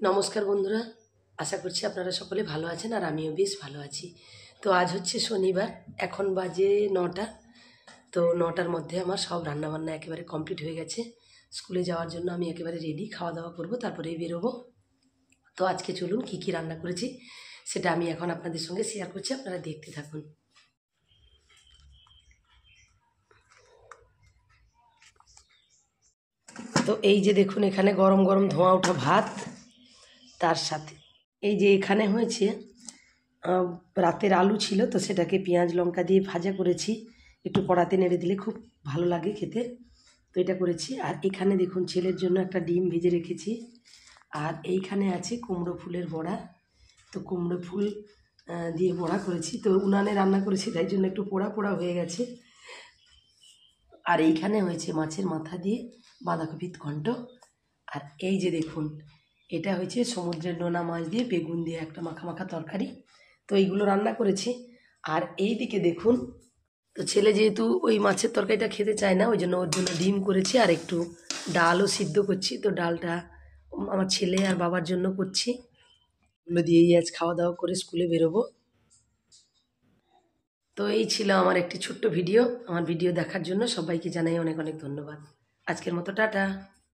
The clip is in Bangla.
নমস্কার বন্ধুরা, আশা করছি আপনারা সকলে ভালো আছেন আর আমিও বেশ ভালো আছি। তো আজ হচ্ছে শনিবার, এখন বাজে 9টা। তো 9টার মধ্যে আমার সব রান্নাবান্না একেবারে কমপ্লিট হয়ে গেছে। স্কুলে যাওয়ার জন্য আমি একেবারে রেডি, খাওয়া দাওয়া করবো তারপরেই বেরোবো। তো আজকে চলুন কী কী রান্না করেছি সেটা আমি এখন আপনাদের সঙ্গে শেয়ার করছি, আপনারা দেখতে থাকুন। তো এই যে দেখুন, এখানে গরম গরম ধোঁয়া ওঠা ভাত, তার সাথে এই যে এখানে হয়েছে রাতের আলু ছিল, তো সেটাকে পেঁয়াজ লঙ্কা দিয়ে ভাজা করেছি, একটু কড়াতে নেড়ে দিলে খুব ভালো লাগে খেতে। তো এটা করেছি। আর এখানে দেখুন ছেলের জন্য একটা ডিম ভেজে রেখেছি। আর এইখানে আছে কুমড়ো ফুলের বড়া। তো কুমড়ো ফুল দিয়ে বড়া করেছি, তো উনানে রান্না করেছি তাই জন্য একটু পোড়া পোড়া হয়ে গেছে। আর এইখানে হয়েছে মাছের মাথা দিয়ে বাঁধাকপির ঘন্ট। আর এই যে দেখুন, এটা হয়েছে সমুদ্রের নোনা মাছ দিয়ে বেগুন দিয়ে একটা মাখা মাখা তরকারি। তো এইগুলো রান্না করেছি। আর এই দিকে দেখুন, তো ছেলে যেহেতু ওই মাছের তরকারিটা খেতে চায় না, ওই জন্য ওর জন্য ডিম করেছি আর একটু ডালও সিদ্ধ করছি। তো ডালটা আমার ছেলে আর বাবার জন্য করছি। ওগুলো দিয়েই আজ খাওয়া দাওয়া করে স্কুলে বেরোবো। তো এই ছিল আমার একটি ছোট্ট ভিডিও। আমার ভিডিও দেখার জন্য সবাইকে জানাই অনেক অনেক ধন্যবাদ। আজকের মতো টাটা।